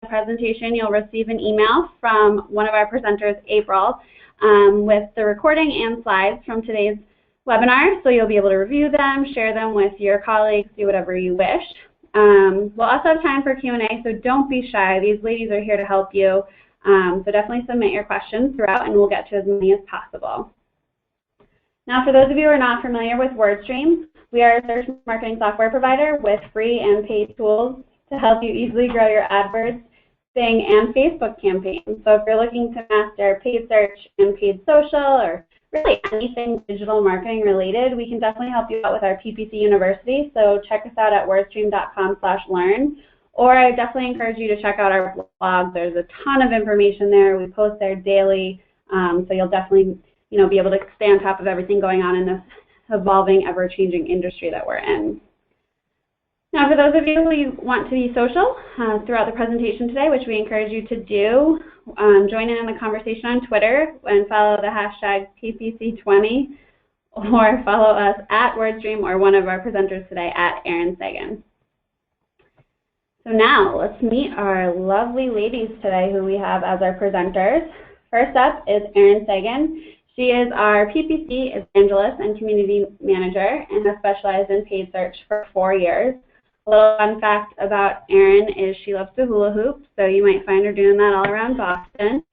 the presentation, you'll receive an email from one of our presenters, April, with the recording and slides from today's webinar. So you'll be able to review them, share them with your colleagues, do whatever you wish. We'll also have time for Q&A, so don't be shy. These ladies are here to help you. So definitely submit your questions throughout, and we'll get to as many as possible. Now, for those of you who are not familiar with WordStream, we are a search marketing software provider with free and paid tools to help you easily grow your AdWords, Bing, and Facebook campaigns. So if you're looking to master paid search and paid social, or really anything digital marketing related, we can definitely help you out with our PPC University. So check us out at wordstream.com/learn. Or I definitely encourage you to check out our blog. There's a ton of information there. We post there daily, so you'll definitely be able to stay on top of everything going on in this evolving, ever-changing industry that we're in. Now, for those of you who want to be social throughout the presentation today, which we encourage you to do, join in the conversation on Twitter and follow the hashtag PPC20, or follow us at WordStream or one of our presenters today at Erin Sagan. So now, let's meet our lovely ladies today who we have as our presenters. First up is Erin Sagan. She is our PPC evangelist and community manager and has specialized in paid search for 4 years. A little fun fact about Erin is she loves to hula hoop, so you might find her doing that all around Boston.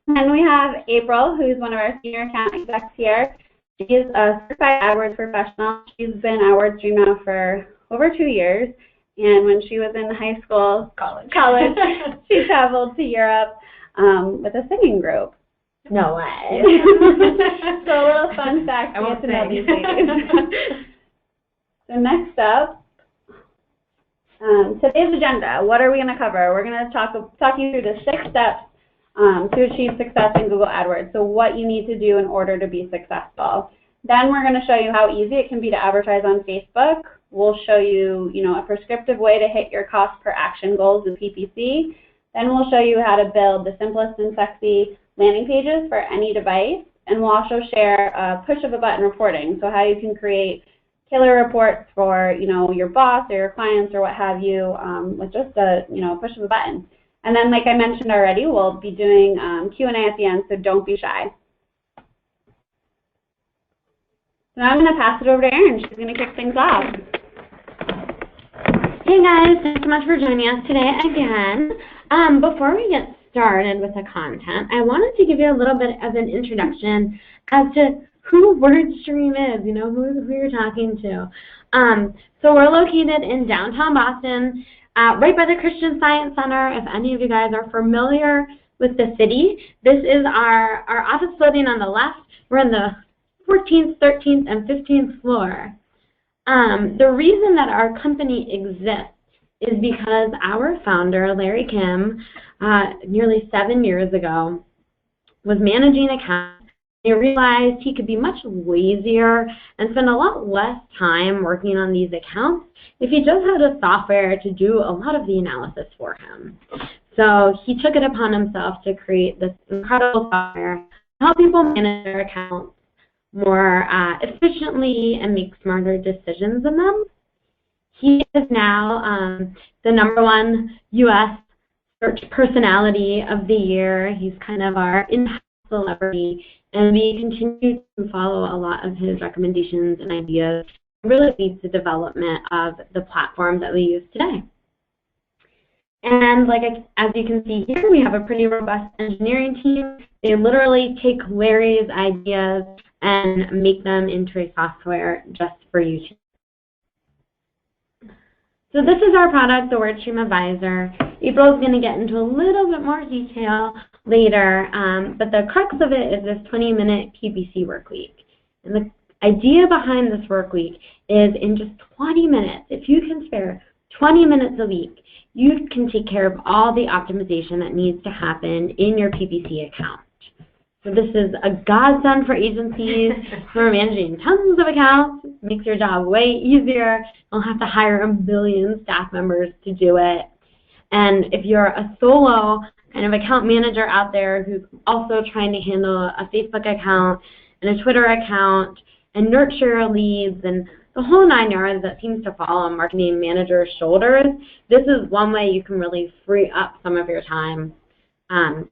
And we have April, who's one of our senior account execs here. She is a certified AdWords professional. She's been at WordStream now for over 2 years. And when she was in high school, college she traveled to Europe with a singing group. No way. So a little fun fact to get to know these ladies. So next up, today's agenda. What are we going to cover? We're going to talk you through the 6 steps to achieve success in Google AdWords. So what you need to do in order to be successful. Then we're going to show you how easy it can be to advertise on Facebook. We'll show you, a prescriptive way to hit your cost per action goals in PPC. Then we'll show you how to build the simplest and sexy landing pages for any device. And we'll also share push of a button reporting, so how you can create killer reports for, your boss or your clients or what have you with just a, push of a button. And then, like I mentioned already, we'll be doing Q&A at the end, so don't be shy. So now I'm going to pass it over to Erin. She's going to kick things off. Hey guys, thanks so much for joining us today again. Before we get started with the content, I wanted to give you a little bit of an introduction as to who WordStream is, who you're talking to. So we're located in downtown Boston, right by the Christian Science Center. If any of you guys are familiar with the city, this is our office building on the left. We're in the 14th, 13th, and 15th floor. The reason that our company exists is because our founder, Larry Kim, nearly 7 years ago, was managing accounts. He realized he could be much lazier and spend a lot less time working on these accounts if he just had a software to do a lot of the analysis for him. So he took it upon himself to create this incredible software to help people manage their accounts more efficiently and make smarter decisions in them. He is now the #1 U.S. search personality of the year. He's kind of our in-house celebrity, and we continue to follow a lot of his recommendations and ideas. It really leads to development of the platform that we use today. And as you can see here, we have a pretty robust engineering team. They literally take Larry's ideas and make them into a software just for you. So this is our product, the WordStream Advisor. April is going to get into a little bit more detail later, but the crux of it is this 20-minute PPC work week. And the idea behind this work week is in just 20 minutes, if you can spare 20 minutes a week, you can take care of all the optimization that needs to happen in your PPC account. So this is a godsend for agencies who are managing tons of accounts. It makes your job way easier. You don't have to hire a billion staff members to do it. And if you're a solo kind of account manager out there who's also trying to handle a Facebook account and a Twitter account and nurture leads and the whole 9 yards that seems to fall on marketing managers' shoulders, this is one way you can really free up some of your time.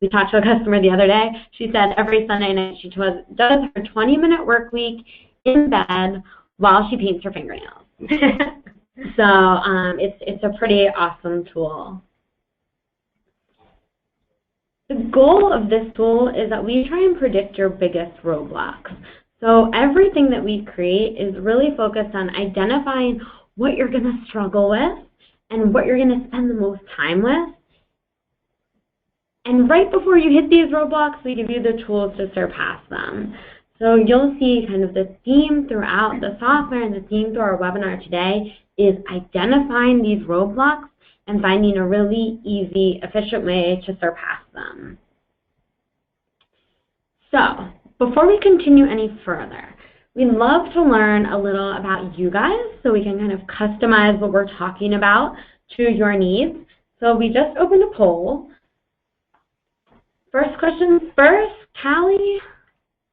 We talked to a customer the other day. She said every Sunday night she does her 20-minute work week in bed while she paints her fingernails. So it's a pretty awesome tool. The goal of this tool is that we try and predict your biggest roadblocks. So everything that we create is really focused on identifying what you're going to struggle with and what you're going to spend the most time with. And right before you hit these roadblocks, we give you the tools to surpass them. So you'll see kind of the theme throughout the software and the theme through our webinar today is identifying these roadblocks and finding a really easy, efficient way to surpass them. So before we continue any further, we'd love to learn a little about you guys so we can kind of customize what we're talking about to your needs. So we just opened a poll. First question first, Callie.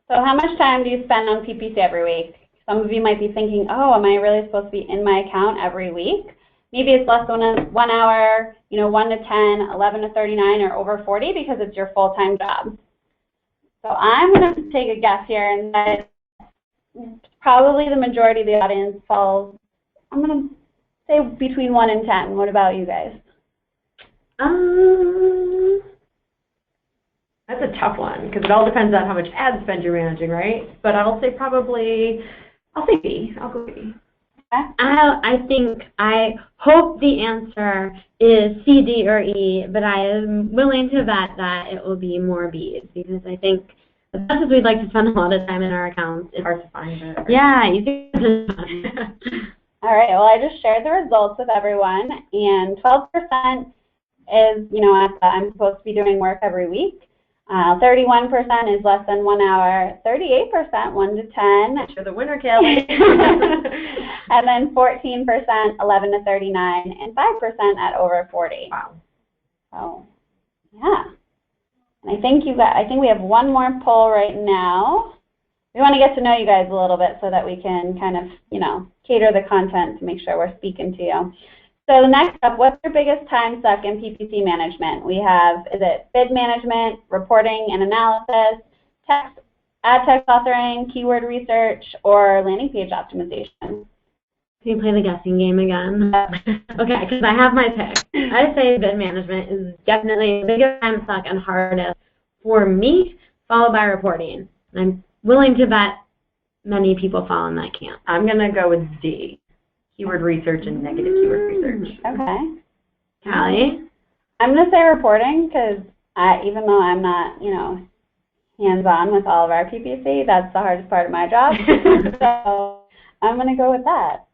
So how much time do you spend on PPC every week? Some of you might be thinking, oh, am I really supposed to be in my account every week? Maybe it's less than 1 hour, 1 to 10, 11 to 39, or over 40 because it's your full-time job. So I'm going to take a guess here and that probably the majority of the audience falls, I'm going to say between 1 and 10. What about you guys? That's a tough one because it all depends on how much ad spend you're managing, right? But I'll say probably, I'll say B. I'll go B. I hope the answer is C, D, or E, but I am willing to bet that it will be more B's because I think as much as we'd like to spend a lot of time in our accounts, it's hard to find it. Yeah, you think. All right, well, I just shared the results with everyone, and 12% is, I'm supposed to be doing work every week. 31% is less than 1 hour, 38% 1 to 10. You're the winner, Kelly. And then 14% 11 to 39, and 5% at over 40. Wow. So, yeah. And I think we have one more poll right now. We want to get to know you guys a little bit so that we can kind of, cater the content to make sure we're speaking to you. So next up, what's your biggest time suck in PPC management? We have, is it bid management, reporting and analysis, ad text authoring, keyword research, or landing page optimization? Can you play the guessing game again? Okay, because I have my pick. I say bid management is definitely the biggest time suck and hardest for me, followed by reporting. And I'm willing to bet many people fall in that camp. I'm going to go with D. Keyword research and negative keyword research. Okay. Callie? I'm going to say reporting because even though I'm not, hands-on with all of our PPC, that's the hardest part of my job. So I'm going to go with that.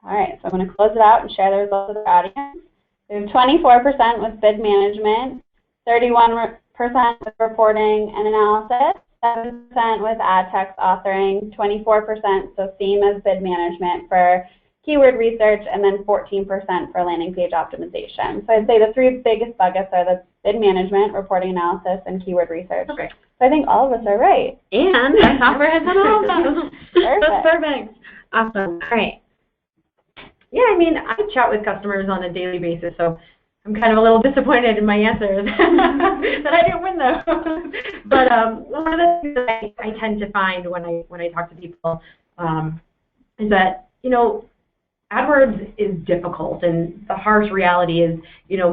All right, so I'm going to close it out and share the results with the audience. We have 24% with bid management, 31% with reporting and analysis, 7% with ad text authoring, 24%, so same as bid management for keyword research, and then 14% for landing page optimization. So I'd say the three biggest buckets are the bid management, reporting analysis, and keyword research. Okay. So I think all of us are right. And our software has done all of them. Perfect. That's perfect. Awesome. All right. Yeah, I chat with customers on a daily basis, so I'm kind of a little disappointed in my answers that I didn't win those. But one of the things that I tend to find when I talk to people is that AdWords is difficult, and the harsh reality is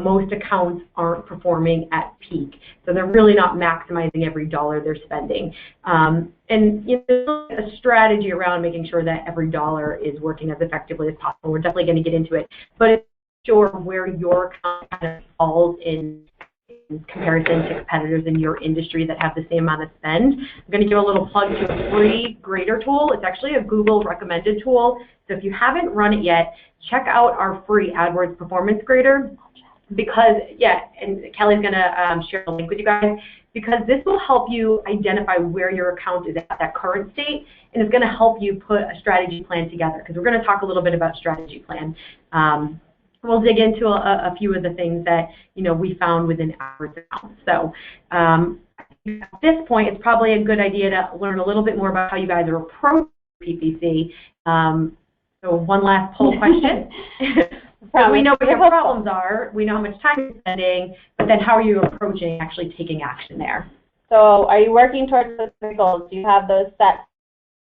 most accounts aren't performing at peak, so they're really not maximizing every dollar they're spending. And there's a strategy around making sure that every dollar is working as effectively as possible. We're definitely going to get into it, but it's sure where your account kind of falls in comparison to competitors in your industry that have the same amount of spend. I'm going to give a little plug to a free grader tool. It's actually a Google recommended tool. So if you haven't run it yet, check out our free AdWords performance grader because, and Kelly's going to share a link with you guys, because this will help you identify where your account is at that current state, and it's going to help you put a strategy plan together, because we're going to talk a little bit about strategy plan. We'll dig into a few of the things that we found within AdWords accounts. So at this point, it's probably a good idea to learn a little bit more about how you guys are approaching PPC. So one last poll question. So we know what your problems are, we know how much time you're spending, but then how are you approaching actually taking action there? So are you working towards specific goals? Do you have those set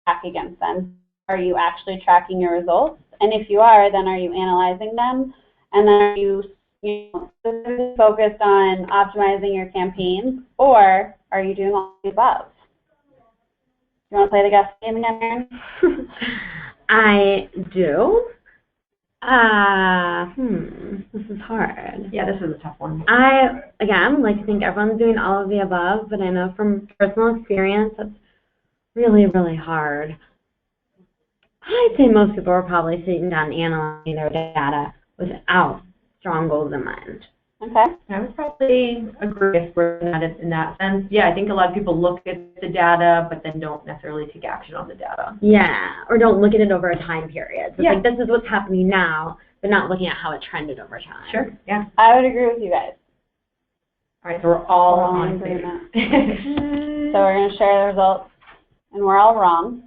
back against them? Are you actually tracking your results? And if you are, then are you analyzing them? And then are you specifically focused on optimizing your campaigns, or are you doing all the above? You want to play the guess game again, Erin? I do. This is hard. Yeah, this is a tough one. I, again, like to think everyone's doing all of the above, but I know from personal experience that's really, really hard. I'd say most people are probably sitting down and analyzing their data without strong goals in mind. Okay. I would probably agree with that in that sense. Yeah, I think a lot of people look at the data, but then don't necessarily take action on the data. Yeah, or don't look at it over a time period. So yeah. It's like, this is what's happening now, but not looking at how it trended over time. Sure, yeah. I would agree with you guys. All right, so we're all on agreement. So we're going to share the results, and we're all wrong.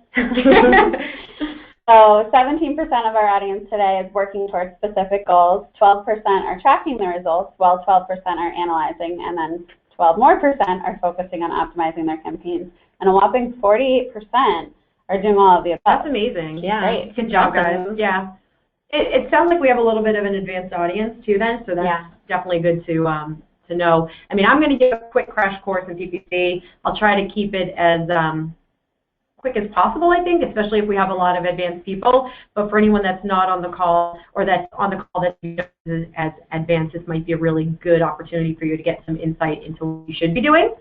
So 17% of our audience today is working towards specific goals, 12% are tracking the results, while 12% are analyzing, and then 12% more are focusing on optimizing their campaigns. And a whopping 48% are doing all of the above. That's amazing. Yeah. Great. Good job, guys. Yeah. It sounds like we have a little bit of an advanced audience, too, then, so that's definitely good to know. I mean, I'm going to give a quick crash course in PPC. I'll try to keep it as quick as possible, I think, especially if we have a lot of advanced people. But for anyone that's not on the call, or that's on the call that is as advanced, this might be a really good opportunity for you to get some insight into what you should be doing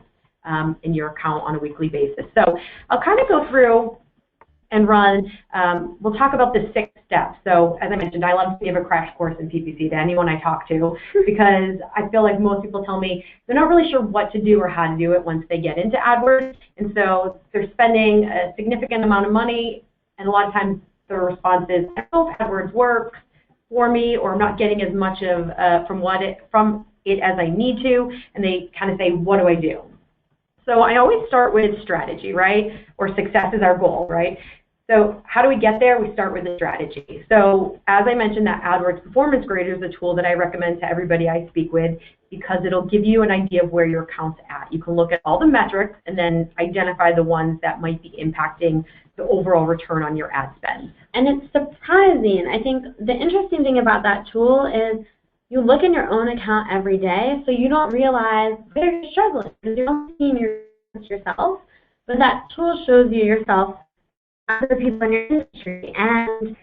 in your account on a weekly basis. So I'll kind of go through and run. We'll talk about the 6 steps. So as I mentioned, I love to give a crash course in PPC to anyone I talk to, because I feel like most people tell me they're not really sure what to do or how to do it once they get into AdWords. And so they're spending a significant amount of money, and a lot of times their response is, I don't know if AdWords works for me, or I'm not getting as much of from it as I need to, and they kind of say, what do I do? So I always start with strategy, right? Or success is our goal, right? So how do we get there? We start with a strategy. So as I mentioned, that AdWords Performance Grader is a tool that I recommend to everybody I speak with, because it'll give you an idea of where your account's at. You can look at all the metrics and then identify the ones that might be impacting the overall return on your ad spend. And it's surprising. I think the interesting thing about that tool is you look in your own account every day, so you don't realize where you're struggling, because you're not seeing yourself, but that tool shows you yourself, other people in your industry. And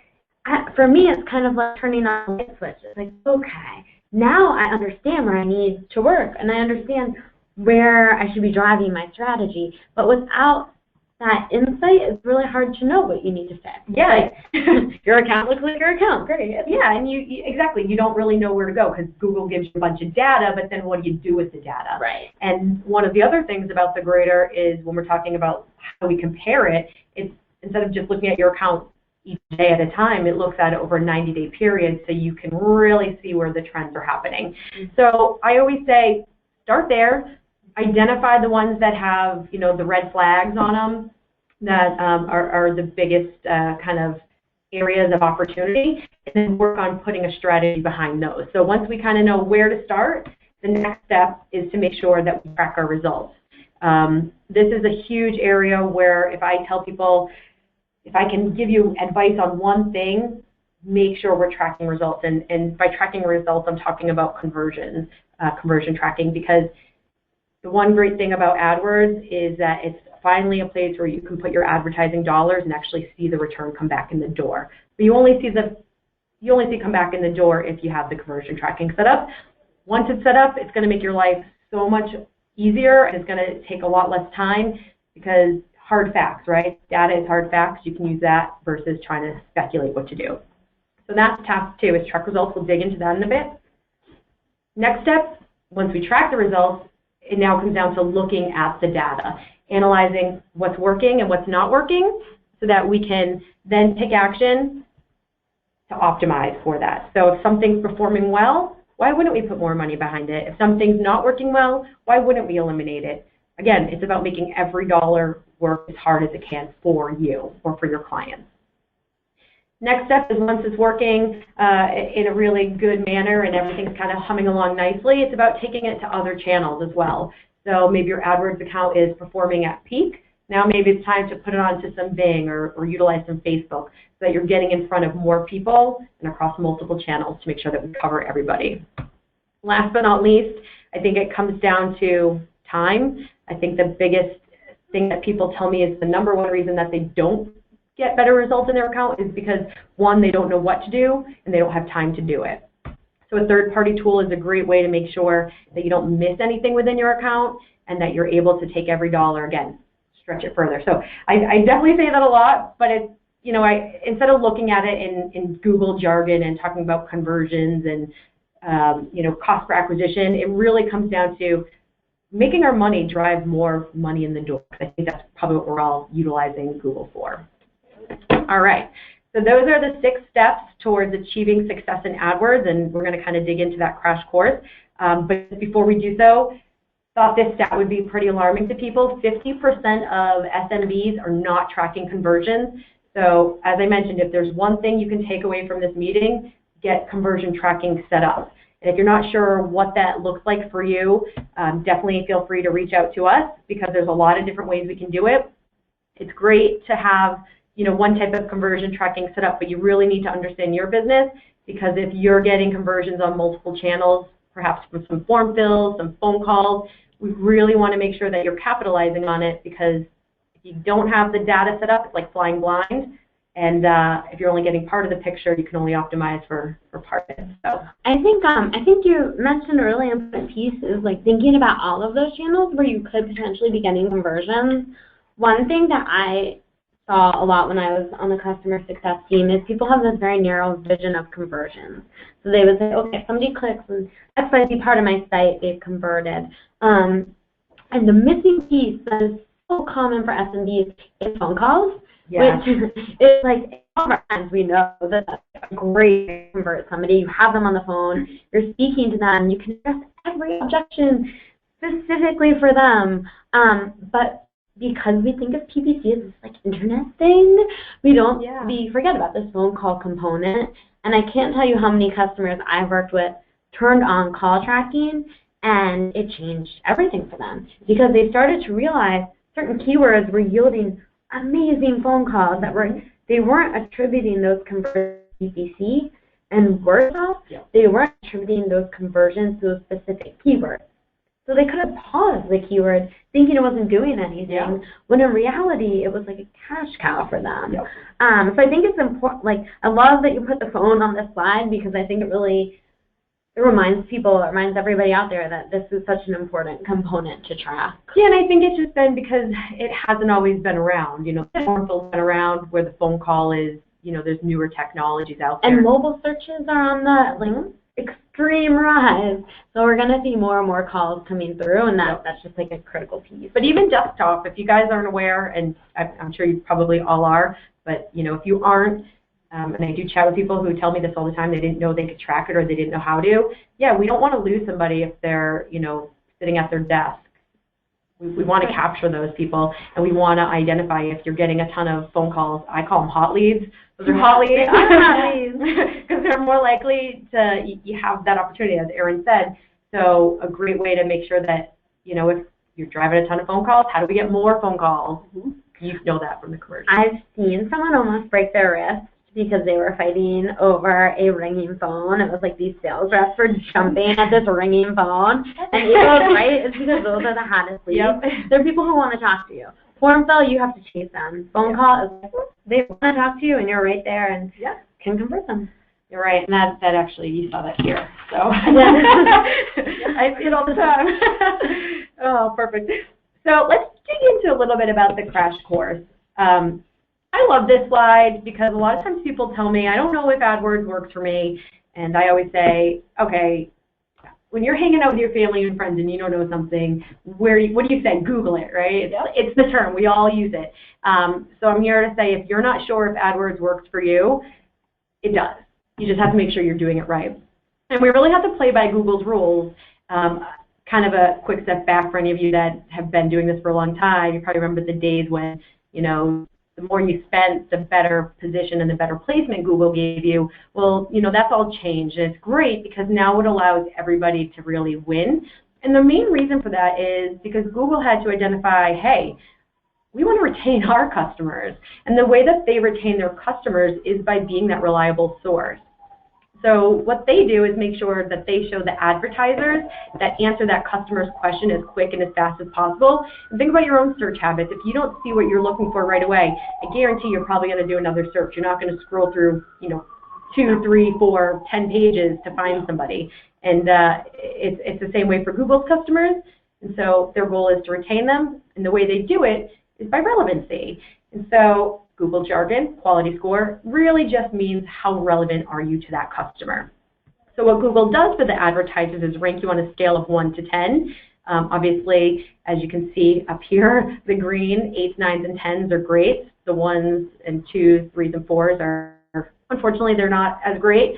for me, it's kind of like turning on a light switch. It's like, okay, now I understand where I need to work, and I understand where I should be driving my strategy. But without that insight, it's really hard to know what you need to fix. Yeah. Like, your account looks like your account. Great. Yeah, and you exactly, you don't really know where to go, because Google gives you a bunch of data, but then what do you do with the data? Right. And one of the other things about the grader is, when we're talking about how we compare it, it's instead of just looking at your account each day at a time, it looks at it over a 90-day period, so you can really see where the trends are happening. So I always say, start there, identify the ones that have, the red flags on them, that are the biggest kind of areas of opportunity, and then work on putting a strategy behind those. So once we kind of know where to start, the next step is to make sure that we track our results. This is a huge area where if I tell people, if I can give you advice on one thing, make sure we're tracking results. And by tracking results, I'm talking about conversion tracking, because the one great thing about AdWords is that it's finally a place where you can put your advertising dollars and actually see the return come back in the door. But you only see come back in the door if you have the conversion tracking set up. Once it's set up, it's going to make your life so much easier, and it's going to take a lot less time, because hard facts, right? Data is hard facts. You can use that versus trying to speculate what to do. So that's task 2, is track results. We'll dig into that in a bit. Next step, once we track the results, it now comes down to looking at the data, analyzing what's working and what's not working, so that we can then take action to optimize for that. So if something's performing well, why wouldn't we put more money behind it? If something's not working well, why wouldn't we eliminate it? Again, it's about making every dollar work as hard as it can for you or for your clients. Next step is once it's working in a really good manner and everything's kind of humming along nicely, it's about taking it to other channels as well. So maybe your AdWords account is performing at peak. Now maybe it's time to put it onto some Bing or utilize some Facebook so that you're getting in front of more people and across multiple channels to make sure that we cover everybody. Last but not least, I think it comes down to time. I think the biggest thing that people tell me is the number one reason that they don't get better results in their account is because, one, they don't know what to do and they don't have time to do it. So a third-party tool is a great way to make sure that you don't miss anything within your account and that you're able to take every dollar, again, stretch it further. So I definitely say that a lot, but it's, you know, instead of looking at it in Google jargon and talking about conversions and, you know, cost per acquisition, it really comes down to making our money drive more money in the door. I think that's probably what we're all utilizing Google for. All right, so those are the 6 steps towards achieving success in AdWords, and we're going to kind of dig into that crash course. But before we do so, thought this stat would be pretty alarming to people. 50% of SMBs are not tracking conversions. So as I mentioned, if there's one thing you can take away from this meeting, get conversion tracking set up. And if you're not sure what that looks like for you, definitely feel free to reach out to us because there's a lot of different ways we can do it. It's great to have, you know, one type of conversion tracking set up, but you really need to understand your business because if you're getting conversions on multiple channels, perhaps with some form fills, some phone calls, we really want to make sure that you're capitalizing on it because if you don't have the data set up, it's like flying blind. And if you're only getting part of the picture, you can only optimize for part of it. So I think you mentioned a really important piece is like thinking about all of those channels where you could potentially be getting conversions. One thing that I saw a lot when I was on the customer success team is people have this very narrow vision of conversions. So they would say, okay, if somebody clicks on XYZ part of my site, they've converted. And the missing piece that is so common for SMBs is phone calls, yeah. which is like all of our friends, we know that that's a great way to convert somebody. You have them on the phone, you're speaking to them, you can address every objection specifically for them. But because we think of PPC as this like internet thing, we forget about this phone call component. And I can't tell you how many customers I've worked with turned on call tracking and it changed everything for them because they started to realize certain keywords were yielding amazing phone calls that they weren't attributing those conversions to PPC, and worse off, they weren't attributing those conversions to a specific keyword. So they could have paused the keyword thinking it wasn't doing anything, when in reality it was like a cash cow for them. So I think it's important, like I love that you put the phone on this slide because I think it reminds people, it reminds everybody out there that this is such an important component to track. Yeah, and I think it's just been because it hasn't always been around. You know, the form fill's been around where the phone call is, you know, there's newer technologies out there. And mobile searches are on the extreme rise. So we're going to see more and more calls coming through, and that's just like a critical piece. But even desktop, if you guys aren't aware, and I'm sure you probably all are, but you know, if you aren't, and I do chat with people who tell me this all the time, they didn't know they could track it or they didn't know how to. Yeah, we don't want to lose somebody if they're, you know, sitting at their desk. We want to capture those people, and we want to identify if you're getting a ton of phone calls. I call them hot leads. Those are hot leads because they're more likely to you have that opportunity, as Erin said. So a great way to make sure that, you know, if you're driving a ton of phone calls, how do we get more phone calls? You know that from the commercial. I've seen someone almost break their wrist because they were fighting over a ringing phone. It was like these sales reps were jumping at this ringing phone. And April's right, it's because those are the hottest leads. They're people who want to talk to you. Form fill, you have to chase them. Phone call is like, they want to talk to you and you're right there and can convert them. You're right, and that actually, you saw that here. So I see it all the time. Oh, perfect. So let's dig into a little bit about the crash course. I love this slide because a lot of times people tell me, I don't know if AdWords works for me. And I always say, okay, when you're hanging out with your family and friends and you don't know something, what do you say? Google it, right? It's the term. We all use it. So I'm here to say if you're not sure if AdWords works for you, it does. You just have to make sure you're doing it right. And we really have to play by Google's rules kind of a quick step back for any of you that have been doing this for a long time. You probably remember the days when, you know, the more you spent, the better position and the better placement Google gave you. Well, you know, that's all changed, and it's great because now it allows everybody to really win. And the main reason for that is because Google had to identify, hey, we want to retain our customers. And the way that they retain their customers is by being that reliable source. So what they do is make sure that they show the advertisers that answer that customer's question as quick and as fast as possible. And think about your own search habits. If you don't see what you're looking for right away, I guarantee you're probably going to do another search. You're not going to scroll through, you know, 2, 3, 4, 10 pages to find somebody. And it's the same way for Google's customers. And so their goal is to retain them. And the way they do it is by relevancy. And so Google jargon, quality score, really just means how relevant are you to that customer. So what Google does for the advertisers is rank you on a scale of 1 to 10. Obviously, as you can see up here, the green 8s, 9s, and 10s are great. The 1s and 2s, 3s, and 4s are, unfortunately, they're not as great.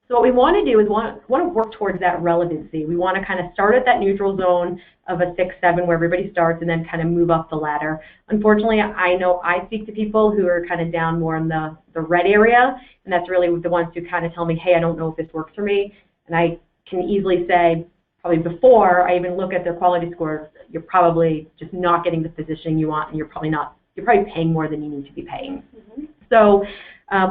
So what we want to do is want to work towards that relevancy. We want to kind of start at that neutral zone of a 6, 7 where everybody starts and then kind of move up the ladder. Unfortunately, I know I speak to people who are kind of down more in the red area, and that's really the ones who kind of tell me, hey, I don't know if this works for me. And I can easily say, probably before I even look at their quality scores, you're probably just not getting the positioning you want, and you're probably paying more than you need to be paying. Mm-hmm. So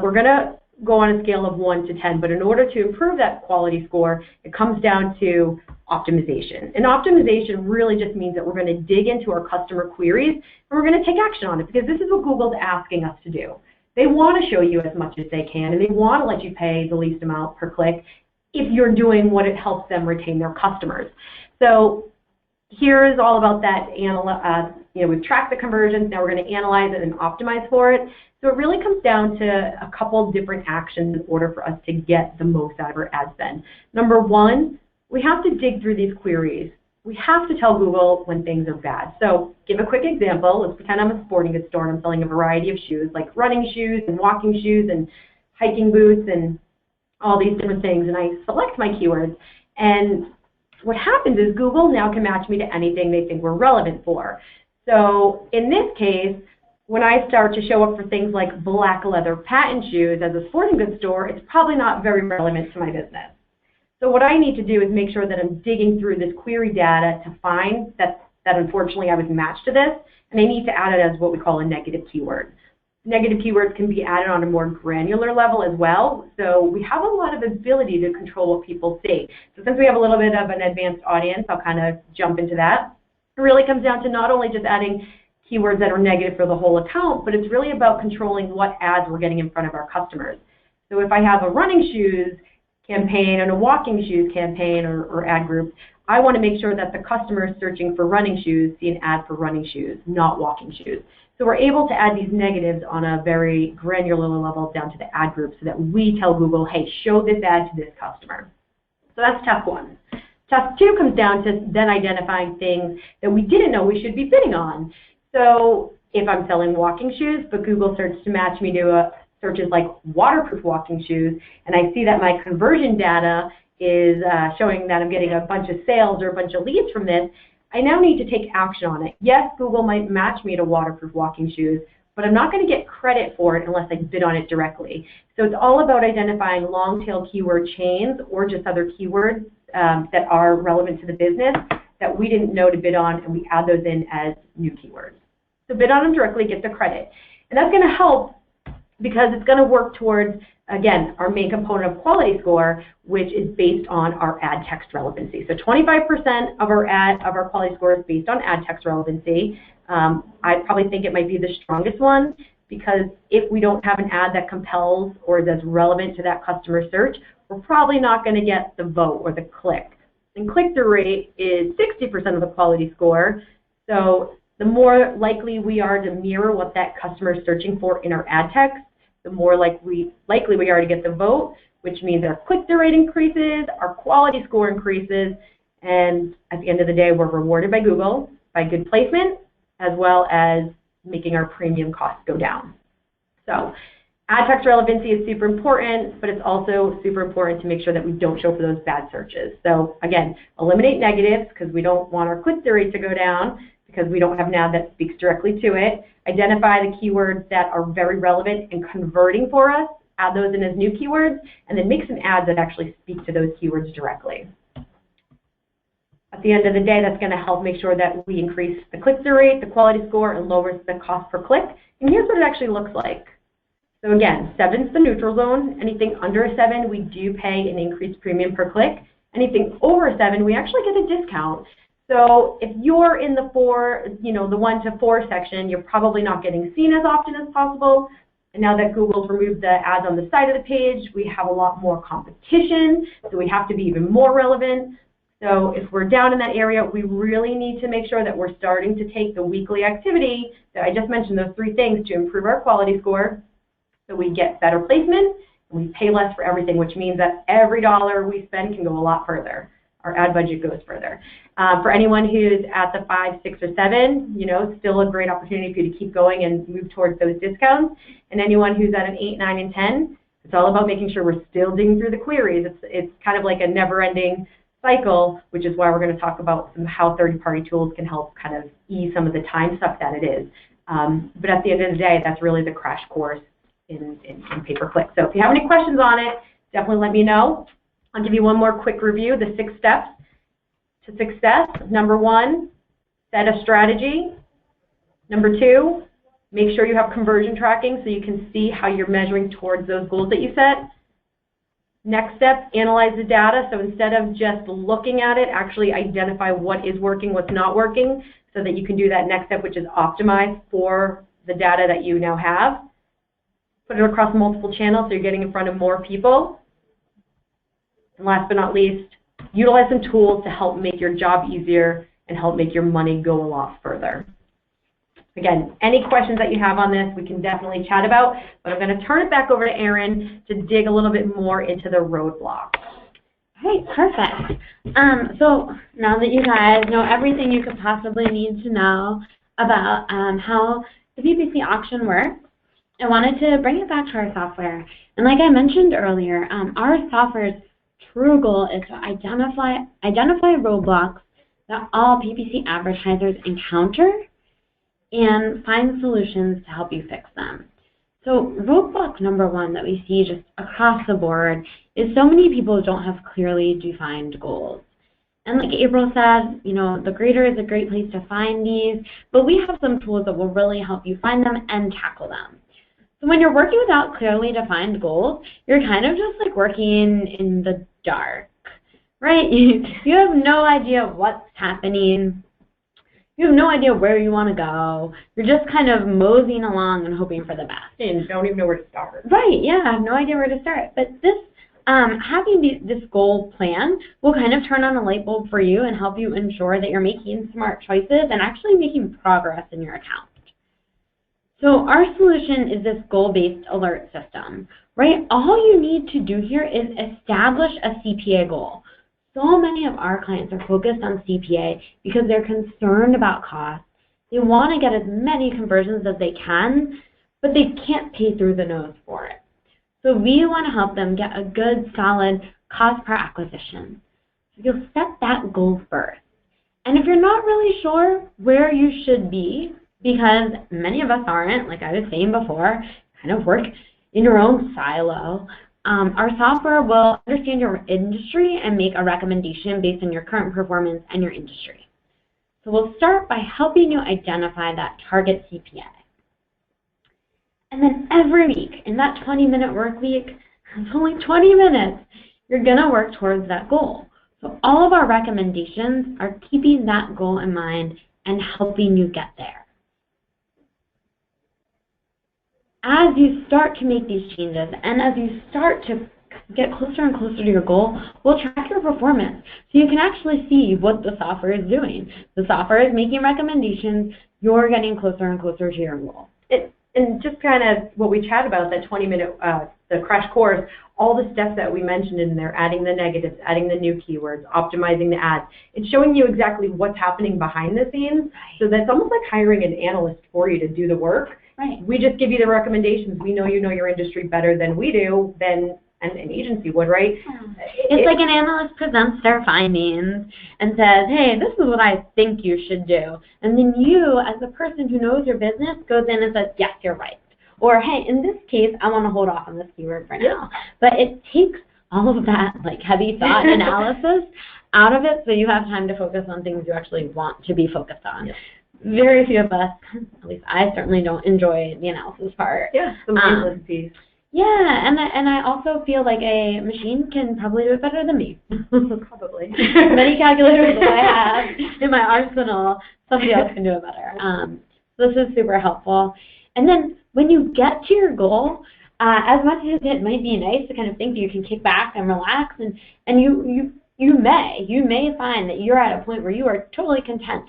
we're going to go on a scale of 1 to 10, but in order to improve that quality score, it comes down to optimization. And optimization really just means that we're going to dig into our customer queries and we're going to take action on it, because this is what Google's asking us to do. They want to show you as much as they can, and they want to let you pay the least amount per click if you're doing what it helps them retain their customers. So here is all about that. We've tracked the conversions, now we're going to analyze it and optimize for it. So it really comes down to a couple different actions in order for us to get the most out of our ad spend. Number one, we have to dig through these queries. We have to tell Google when things are bad. So give a quick example. Let's pretend I'm a sporting goods store and I'm selling a variety of shoes, like running shoes and walking shoes and hiking boots and all these different things. And I select my keywords. And what happens is Google now can match me to anything they think we're relevant for. So in this case, when I start to show up for things like black leather patent shoes as a sporting goods store, it's probably not very relevant to my business. So what I need to do is make sure that I'm digging through this query data to find that unfortunately I was matched to this, and I need to add it as what we call a negative keyword. Negative keywords can be added on a more granular level as well, so we have a lot of ability to control what people see. So since we have a little bit of an advanced audience, I'll kind of jump into that. It really comes down to not only just adding keywords that are negative for the whole account, but it's really about controlling what ads we're getting in front of our customers. So if I have a running shoes campaign and a walking shoes campaign or ad group, I want to make sure that the customers searching for running shoes see an ad for running shoes, not walking shoes. So we're able to add these negatives on a very granular level down to the ad group so that we tell Google, hey, show this ad to this customer. So that's step one. Step two comes down to then identifying things that we didn't know we should be bidding on. So if I'm selling walking shoes, but Google starts to match me to searches like waterproof walking shoes, and I see that my conversion data is showing that I'm getting a bunch of sales or a bunch of leads from this, I now need to take action on it. Yes, Google might match me to waterproof walking shoes, but I'm not going to get credit for it unless I bid on it directly. So it's all about identifying long-tail keyword chains or just other keywords that are relevant to the business that we didn't know to bid on, and we add those in as new keywords. So bid on them directly, get the credit. And that's going to help because it's going to work towards, again, our main component of quality score, which is based on our ad text relevancy. So 25% of our quality score is based on ad text relevancy. I probably think it might be the strongest one, because if we don't have an ad that compels or is as relevant to that customer search, we're probably not going to get the vote or the click. And click-through rate is 60% of the quality score. So the more likely we are to mirror what that customer is searching for in our ad text, the more likely we are to get the vote, which means our click-through rate increases, our quality score increases, and at the end of the day, we're rewarded by Google by good placement, as well as making our premium costs go down. So Ad text relevancy is super important, but it's also super important to make sure that we don't show for those bad searches. So again, eliminate negatives because we don't want our click-through rate to go down because we don't have an ad that speaks directly to it. Identify the keywords that are very relevant and converting for us, add those in as new keywords, and then make some ads that actually speak to those keywords directly. At the end of the day, that's going to help make sure that we increase the click-through rate, the quality score, and lowers the cost per click. And here's what it actually looks like. So again, 7's the neutral zone. Anything under a 7, we do pay an increased premium per click. Anything over a 7, we actually get a discount. So if you're in the 4, the 1 to 4 section, you're probably not getting seen as often as possible. And now that Google's removed the ads on the side of the page, we have a lot more competition, so we have to be even more relevant. So if we're down in that area, we really need to make sure that we're starting to take the weekly activity that I just mentioned, those 3 things, to improve our quality score. So we get better placement, and we pay less for everything, which means that every dollar we spend can go a lot further. Our ad budget goes further. For anyone who's at the 5, 6, or 7, still a great opportunity for you to keep going and move towards those discounts. And anyone who's at an 8, 9, and 10, it's all about making sure we're still digging through the queries. It's kind of like a never-ending cycle, which is why we're going to talk about how third-party tools can help kind of ease some of the time suck that it is. But at the end of the day, that's really the crash course in pay-per-click. So if you have any questions on it, definitely let me know. I'll give you one more quick review, the 6 steps to success. Number 1, set a strategy. Number 2, make sure you have conversion tracking so you can see how you're measuring towards those goals that you set. Next step, analyze the data. So instead of just looking at it, actually identify what is working, what's not working, so that you can do that next step, which is optimize for the data that you now have. Put it across multiple channels so you're getting in front of more people. And last but not least, utilize some tools to help make your job easier and help make your money go a lot further. Again, any questions that you have on this, we can definitely chat about, but I'm going to turn it back over to Erin to dig a little bit more into the roadblocks. All right, perfect. So now that you guys know everything you could possibly need to know about how the PPC auction works, I wanted to bring it back to our software. And like I mentioned earlier, our software's true goal is to identify roadblocks that all PPC advertisers encounter and find solutions to help you fix them. So roadblock number 1 that we see just across the board is so many people don't have clearly defined goals. And like April said, the grader is a great place to find these, but we have some tools that will really help you find them and tackle them. So when you're working without clearly defined goals, you're kind of just like working in the dark, right? You have no idea what's happening. You have no idea where you want to go. You're just kind of moseying along and hoping for the best. And don't even know where to start. Right, yeah, I have no idea where to start. But this, having this goal plan will kind of turn on a light bulb for you and help you ensure that you're making smart choices and actually making progress in your account. So our solution is this goal-based alert system, right? All you need to do here is establish a CPA goal. So many of our clients are focused on CPA because they're concerned about cost. They want to get as many conversions as they can, but they can't pay through the nose for it. So we want to help them get a good, solid cost per acquisition. So you'll set that goal first. And if you're not really sure where you should be, because many of us aren't, like I was saying before, kind of work in your own silo, our software will understand your industry and make a recommendation based on your current performance and your industry. So we'll start by helping you identify that target CPA. And then every week, in that 20-minute work week, it's only 20 minutes, you're going to work towards that goal. So all of our recommendations are keeping that goal in mind and helping you get there. As you start to make these changes and as you start to get closer and closer to your goal, we'll track your performance so you can actually see what the software is doing. The software is making recommendations, you're getting closer and closer to your goal. And just kind of what we chat about, that 20-minute, the crash course, all the steps that we mentioned in there, adding the negatives, adding the new keywords, optimizing the ads, it's showing you exactly what's happening behind the scenes. So that's almost like hiring an analyst for you to do the work. Right. We just give you the recommendations. We know you know your industry better than we do, than an agency would, right? It's like an analyst presents their findings and says, hey, this is what I think you should do. And then you, as the person who knows your business, goes in and says, yes, you're right. Or, hey, in this case, I want to hold off on this keyword for now. But it takes all of that like heavy thought analysis out of it so you have time to focus on things you actually want to be focused on. Yep. Very few of us, at least I certainly don't enjoy the analysis part. Yeah, the mindless piece. Yeah, and I also feel like a machine can probably do it better than me. Probably. Many calculators that I have in my arsenal, somebody else can do it better. So this is super helpful. And then when you get to your goal, as much as it might be nice to kind of think you can kick back and relax, and you may find that you're at a point where you are totally content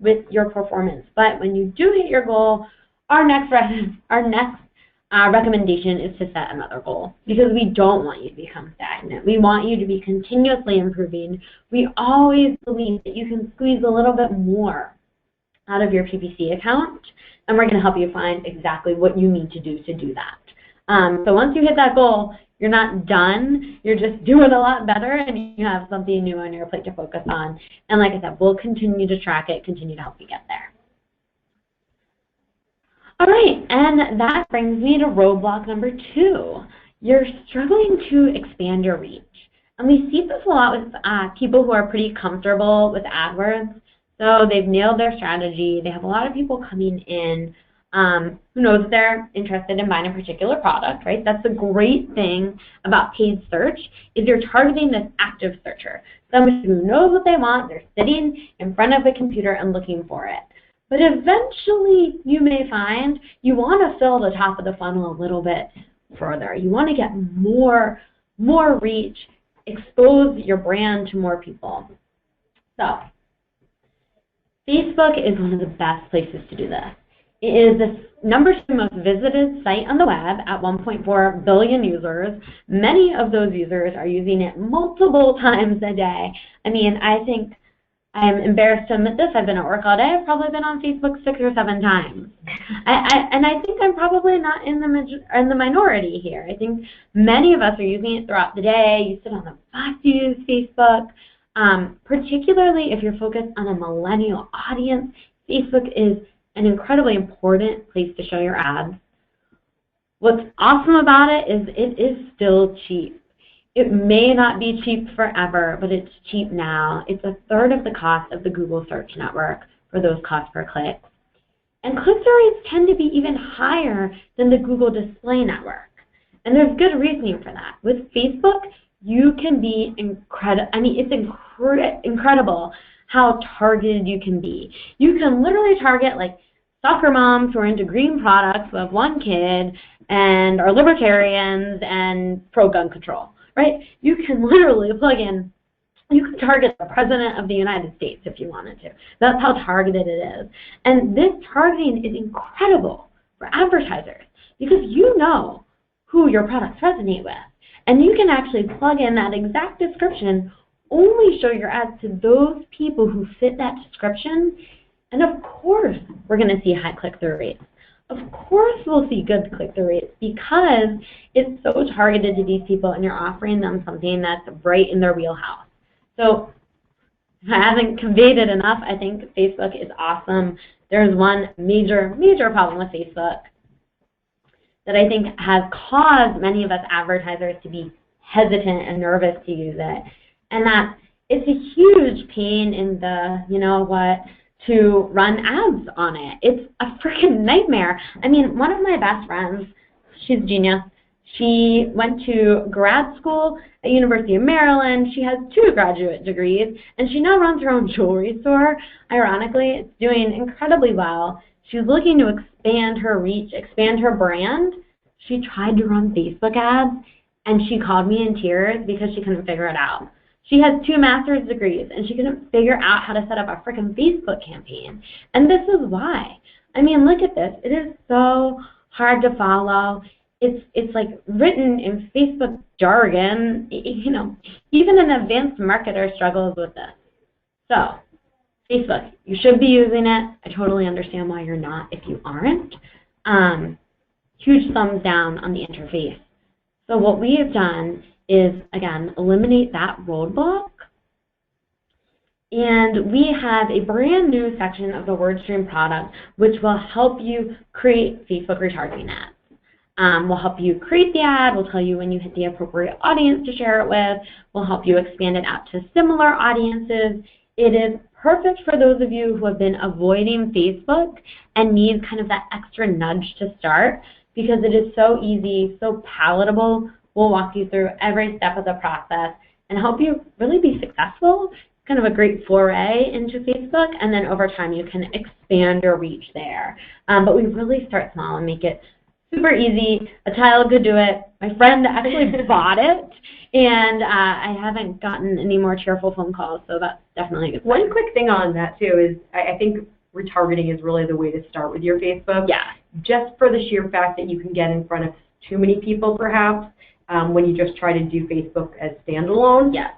with your performance. But when you do hit your goal, our next recommendation is to set another goal, because we don't want you to become stagnant. We want you to be continuously improving. We always believe that you can squeeze a little bit more out of your PPC account, and we're going to help you find exactly what you need to do that. So once you hit that goal, you're not done. You're just doing a lot better, and you have something new on your plate to focus on. And like I said, we'll continue to track it, continue to help you get there. All right, and that brings me to roadblock number 2. You're struggling to expand your reach. And we see this a lot with people who are pretty comfortable with AdWords. So they've nailed their strategy. They have a lot of people coming in who knows they're interested in buying a particular product, right? That's the great thing about paid search, is you're targeting this active searcher, somebody who knows what they want. They're sitting in front of a computer and looking for it. But eventually, you may find you want to fill the top of the funnel a little bit further. You want to get more reach, expose your brand to more people. So Facebook is one of the best places to do this. It is the number 2 most visited site on the web at 1.4 billion users. Many of those users are using it multiple times a day. I mean, I think I'm embarrassed to admit this. I've been at work all day. I've probably been on Facebook 6 or 7 times. And I think I'm probably not in the minority here. I think many of us are using it throughout the day. You sit on the bus, you use Facebook. Particularly if you're focused on a millennial audience, Facebook is an incredibly important place to show your ads. What's awesome about it is it is still cheap. It may not be cheap forever, but it's cheap now. It's 1/3 of the cost of the Google search network for those cost per click. And click-through rates tend to be even higher than the Google display network. And there's good reasoning for that. With Facebook, you can be incredible. I mean, it's incredible how targeted you can be. You can literally target like soccer moms who are into green products, who have 1 kid, and are libertarians and pro-gun control, right? You can literally plug in, you can target the President of the United States if you wanted to. That's how targeted it is. And this targeting is incredible for advertisers because you know who your products resonate with. And you can actually plug in that exact description, only show your ads to those people who fit that description. And of course, we're going to see high click-through rates. Of course, we'll see good click-through rates because it's so targeted to these people and you're offering them something that's right in their wheelhouse. So if I haven't conveyed it enough, I think Facebook is awesome. There's one major problem with Facebook that I think has caused many of us advertisers to be hesitant and nervous to use it. And that it's a huge pain in the, to run ads on it. It's a freaking nightmare. I mean, one of my best friends, she's a genius. She went to grad school at University of Maryland. She has 2 graduate degrees, and she now runs her own jewelry store. Ironically, it's doing incredibly well. She's looking to expand her reach, expand her brand. She tried to run Facebook ads, and she called me in tears because she couldn't figure it out. She has 2 master's degrees, and she couldn't figure out how to set up a freaking Facebook campaign. And this is why. I mean, look at this. It is so hard to follow. It's like written in Facebook jargon. Even an advanced marketer struggles with this. So, Facebook, you should be using it. I totally understand why you're not if you aren't. Huge thumbs down on the interface. So what we have done is, again, eliminate that roadblock. And we have a brand new section of the WordStream product which will help you create Facebook retargeting ads. We'll help you create the ad, we'll tell you when you hit the appropriate audience to share it with, we'll help you expand it out to similar audiences. It is perfect for those of you who have been avoiding Facebook and need kind of that extra nudge to start, because it is so easy, so palatable. We'll walk you through every step of the process and help you really be successful. It's kind of a great foray into Facebook, and then over time you can expand your reach there. But we really start small and make it super easy. A child could do it. My friend actually bought it, and I haven't gotten any more cheerful phone calls, so that's definitely a good sign. One quick thing on that, too, is I think retargeting is really the way to start with your Facebook. Yeah. Just for the sheer fact that you can get in front of too many people, perhaps, when you just try to do Facebook as standalone. Yeah.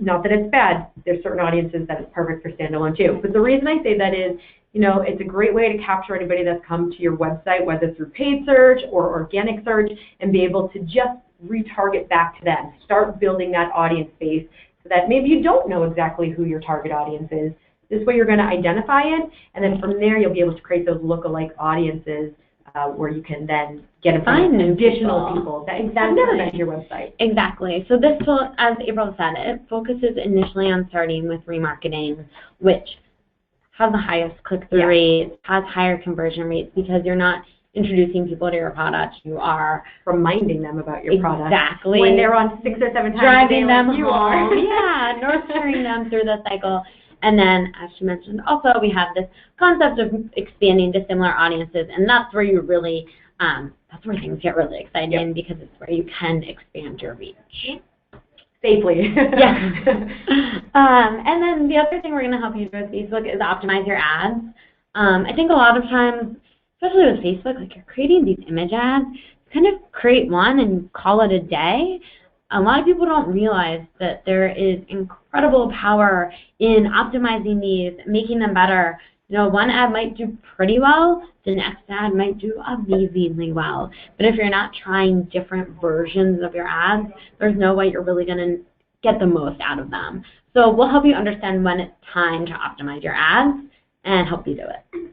Not that it's bad. There's certain audiences that it's perfect for standalone, too. But the reason I say that is, you know, it's a great way to capture anybody that's come to your website, whether through paid search or organic search, and be able to just retarget back to them. Start building that audience base so that maybe you don't know exactly who your target audience is. This way you're going to identify it, and then from there you'll be able to create those lookalike audiences where you can then get in front of additional people that have never been to your website. Exactly. So this will, as April said, it focuses initially on starting with remarketing, which has the highest click-through rates, has higher conversion rates, because you're not introducing people to your product, you are reminding them about your product. Exactly. When they're on 6 or 7 times driving them like you home. are. Yeah, nurturing them through the cycle. And then, as she mentioned, also we have this concept of expanding to similar audiences, and that's where you really, that's where things get really exciting, because it's where you can expand your reach. Safely. Yeah. And then the other thing we're going to help you do with Facebook is optimize your ads. I think a lot of times, especially with Facebook, like you're creating these image ads, kind of create one and call it a day. A lot of people don't realize that there is incredible power in optimizing these, making them better. You know, one ad might do pretty well, the next ad might do amazingly well. But if you're not trying different versions of your ads, there's no way you're really going to get the most out of them. So we'll help you understand when it's time to optimize your ads and help you do it.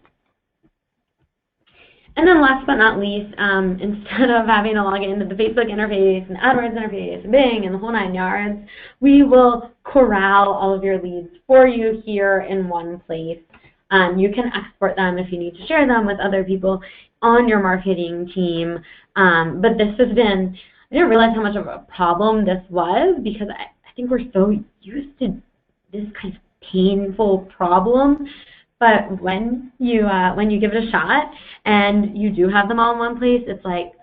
And then last but not least, instead of having to log into the Facebook interface and AdWords interface and Bing and the whole 9 yards, we will corral all of your leads for you here in one place. You can export them if you need to share them with other people on your marketing team. But this has been, I didn't realize how much of a problem this was, because I think we're so used to this kind of painful problem. But when you give it a shot and you do have them all in one place, it's like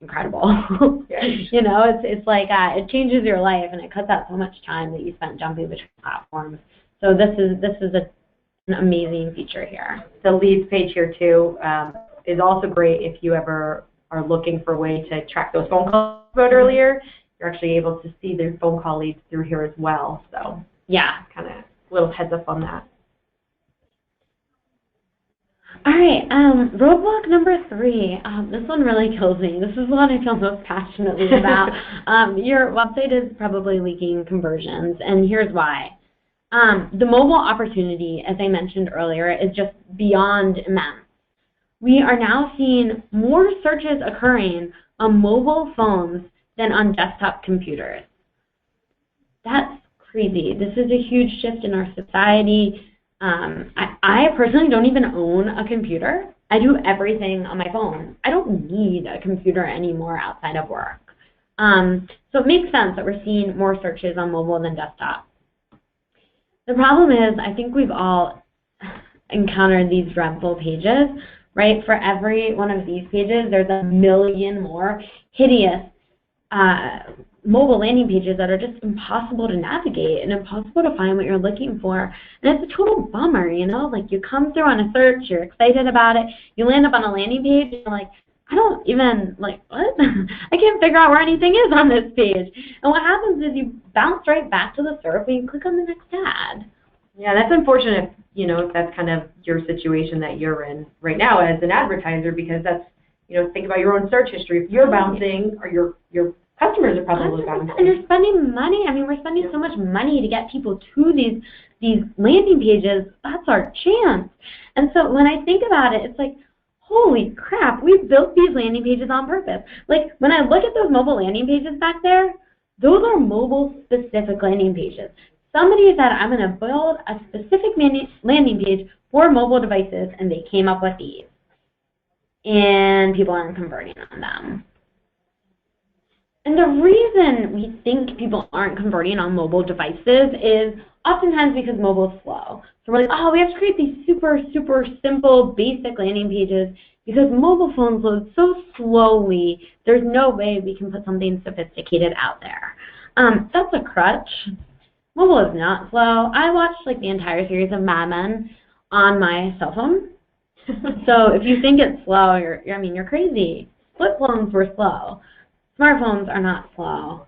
incredible. You know, it's like it changes your life, and it cuts out so much time that you spent jumping between platforms. So this is an amazing feature here. The leads page here too is also great if you ever are looking for a way to track those phone calls about earlier. You're actually able to see their phone call leads through here as well. So yeah, kind of a little heads up on that. All right, roadblock number 3. This one really kills me. This is the one I feel most passionately about. Your website is probably leaking conversions, and here's why. The mobile opportunity, as I mentioned earlier, is just beyond immense. We are now seeing more searches occurring on mobile phones than on desktop computers. That's crazy. This is a huge shift in our society. I personally don't even own a computer. I do everything on my phone. I don't need a computer anymore outside of work. So it makes sense that we're seeing more searches on mobile than desktop. The problem is, I think we've all encountered these dreadful pages, right? For every one of these pages, there's a million more hideous mobile landing pages that are just impossible to navigate and impossible to find what you're looking for. And it's a total bummer, you know? Like, you come through on a search, you're excited about it, you land up on a landing page, and you're like, I don't even, like, what? I can't figure out where anything is on this page. And what happens is you bounce right back to the SERP and you click on the next ad. Yeah, that's unfortunate you know, if that's kind of your situation that you're in right now as an advertiser, because that's, you know, think about your own search history. If you're bouncing, or your customers are probably bouncing. And you're spending money. I mean, we're spending so much money to get people to these landing pages. That's our chance. And so when I think about it, it's like, holy crap, we built these landing pages on purpose. Like, when I look at those mobile landing pages back there, those are mobile-specific landing pages. Somebody said, I'm going to build a specific landing page for mobile devices, and they came up with these. And people aren't converting on them. And the reason we think people aren't converting on mobile devices is oftentimes because mobile is slow. So we're like, oh, we have to create these super, super simple, basic landing pages because mobile phones load so slowly, there's no way we can put something sophisticated out there. That's a crutch. Mobile is not slow. I watched like the entire series of Mad Men on my cell phone. So if you think it's slow, you're crazy. Flip phones were slow. Smartphones are not slow.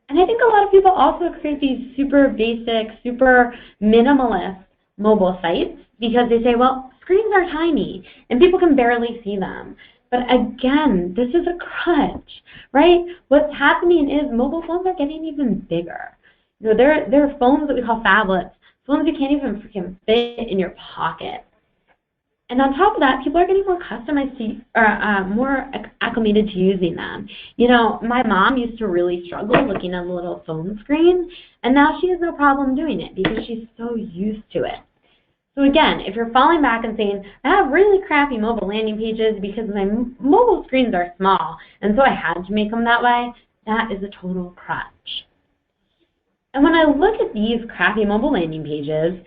And I think a lot of people also create these super basic, super minimalist mobile sites because they say, well, screens are tiny and people can barely see them. But again, this is a crutch, right? What's happening is mobile phones are getting even bigger. You know, there are phones that we call phablets, phones you can't even freaking fit in your pocket. And on top of that, people are getting more customized to, or more acclimated to using them. You know, my mom used to really struggle looking at a little phone screen, and now she has no problem doing it because she's so used to it. So again, if you're falling back and saying, I have really crappy mobile landing pages because my mobile screens are small, and so I had to make them that way, that is a total crutch. And when I look at these crappy mobile landing pages,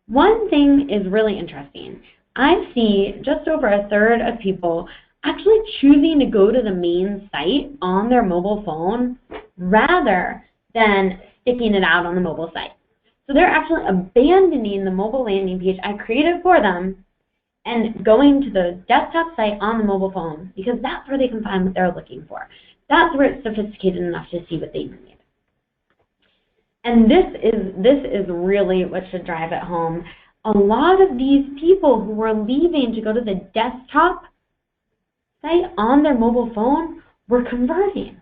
one thing is really interesting. I see just over a third of people actually choosing to go to the main site on their mobile phone rather than sticking it out on the mobile site. So they're actually abandoning the mobile landing page I created for them and going to the desktop site on the mobile phone because that's where they can find what they're looking for. That's where it's sophisticated enough to see what they need. And this is really what should drive it home. A lot of these people who were leaving to go to the desktop site on their mobile phone were converting.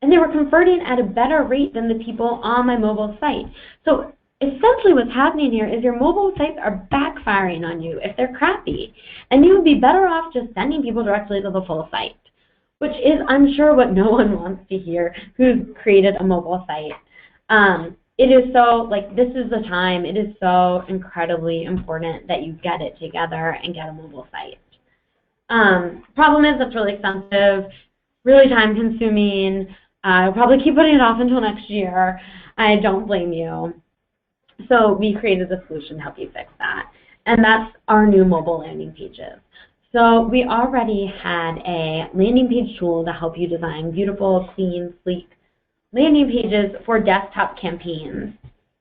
And they were converting at a better rate than the people on my mobile site. So essentially what's happening here is your mobile sites are backfiring on you if they're crappy. And you would be better off just sending people directly to the full site, which is, I'm sure, what no one wants to hear who's created a mobile site. It is so, like, this is the time, it is so incredibly important that you get it together and get a mobile site. Problem is it's really expensive, really time consuming. I'll probably keep putting it off until next year. I don't blame you. So we created a solution to help you fix that. And that's our new mobile landing pages. So we already had a landing page tool to help you design beautiful, clean, sleek landing pages for desktop campaigns.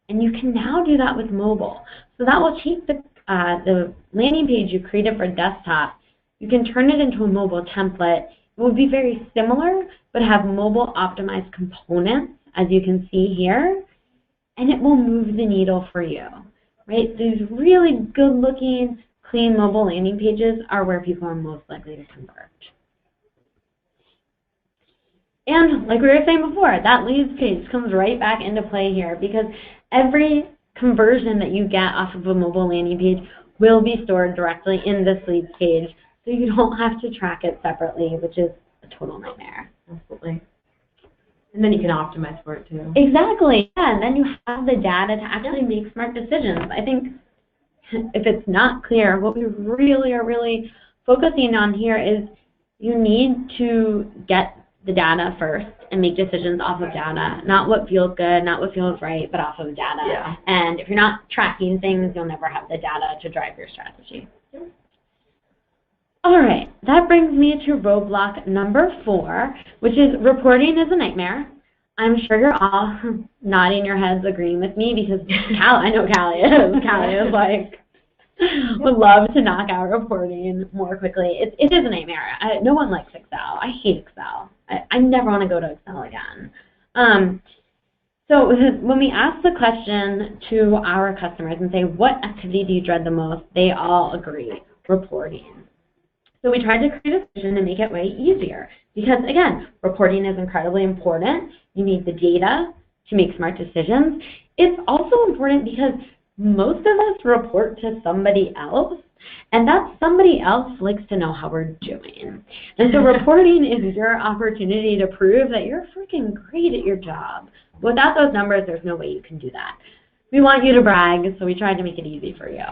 And you can now do that with mobile. So that will take the landing page you created for desktop, you can turn it into a mobile template. It will be very similar, but have mobile optimized components, as you can see here, and it will move the needle for you, right? These really good looking, clean mobile landing pages are where people are most likely to convert. And like we were saying before, that leads page comes right back into play here because every conversion that you get off of a mobile landing page will be stored directly in this leads page, so you don't have to track it separately, which is a total nightmare. Absolutely. And then you can optimize for it too. Exactly. Yeah, and then you have the data to actually make smart decisions. I think if it's not clear, what we really are focusing on here is you need to get the data first and make decisions off of data, not what feels good, not what feels right, but off of data. Yeah. And if you're not tracking things, you'll never have the data to drive your strategy. Yeah. All right, that brings me to roadblock number 4, which is reporting is a nightmare. I'm sure you're all nodding your heads agreeing with me because I know Callie is. Callie is like, would love to knock out reporting more quickly. It is a nightmare. No one likes Excel. I hate Excel. I never want to go to Excel again. So when we ask the question to our customers and say, what activity do you dread the most, they all agree, reporting. So we tried to create a solution to make it way easier because, again, reporting is incredibly important. You need the data to make smart decisions. It's also important because most of us report to somebody else, and that somebody else likes to know how we're doing. And so reporting is your opportunity to prove that you're freaking great at your job. Without those numbers, there's no way you can do that. We want you to brag, so we tried to make it easy for you.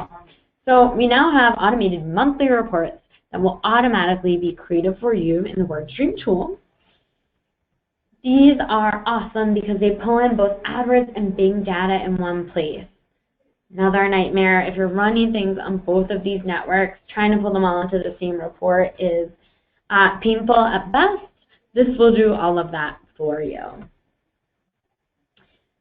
So we now have automated monthly reports that will automatically be created for you in the WordStream tool. These are awesome because they pull in both AdWords and Bing data in one place. Another nightmare, if you're running things on both of these networks, trying to pull them all into the same report is painful at best. This will do all of that for you.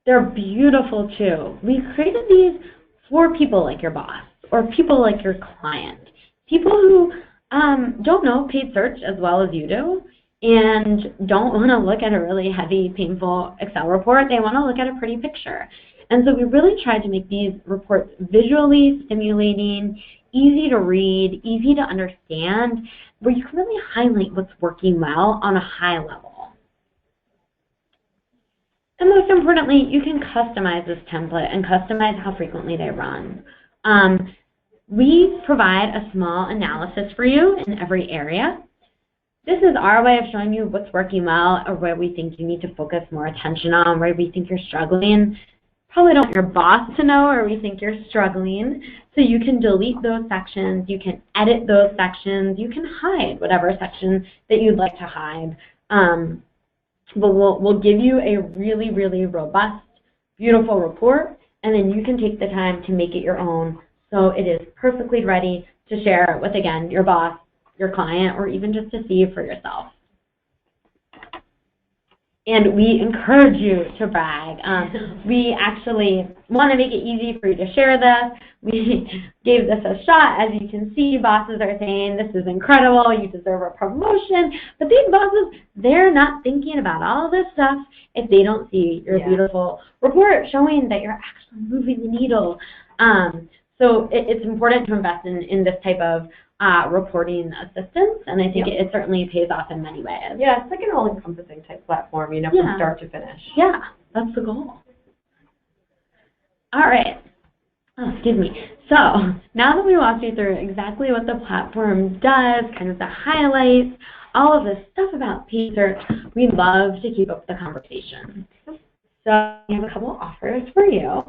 They're beautiful too. We created these for people like your boss or people like your client. People who don't know paid search as well as you do and don't want to look at a really heavy, painful Excel report. They want to look at a pretty picture. And so we really tried to make these reports visually stimulating, easy to read, easy to understand, where you can really highlight what's working well on a high level. And most importantly, you can customize this template and customize how frequently they run. We provide a small analysis for you in every area. This is our way of showing you what's working well or where we think you need to focus more attention on, where we think you're struggling. Probably don't want your boss to know where we think you're struggling. So you can delete those sections, you can edit those sections, you can hide whatever section that you'd like to hide. But we'll give you a really, really robust, beautiful report, and then you can take the time to make it your own so it is perfectly ready to share with, again, your boss, your client, or even just to see for yourself. And we encourage you to brag. We actually want to make it easy for you to share this. We gave this a shot. As you can see, bosses are saying, this is incredible, you deserve a promotion. But these bosses, they're not thinking about all this stuff if they don't see your beautiful report showing that you're actually moving the needle. So it's important to invest in this type of reporting assistance, and I think it certainly pays off in many ways. Yeah, it's like an all-encompassing type platform, you know, from start to finish. Yeah, that's the goal. All right. Oh, excuse me. So now that we walked you through exactly what the platform does, kind of the highlights, all of this stuff about paid search, we love to keep up the conversation. So we have a couple offers for you.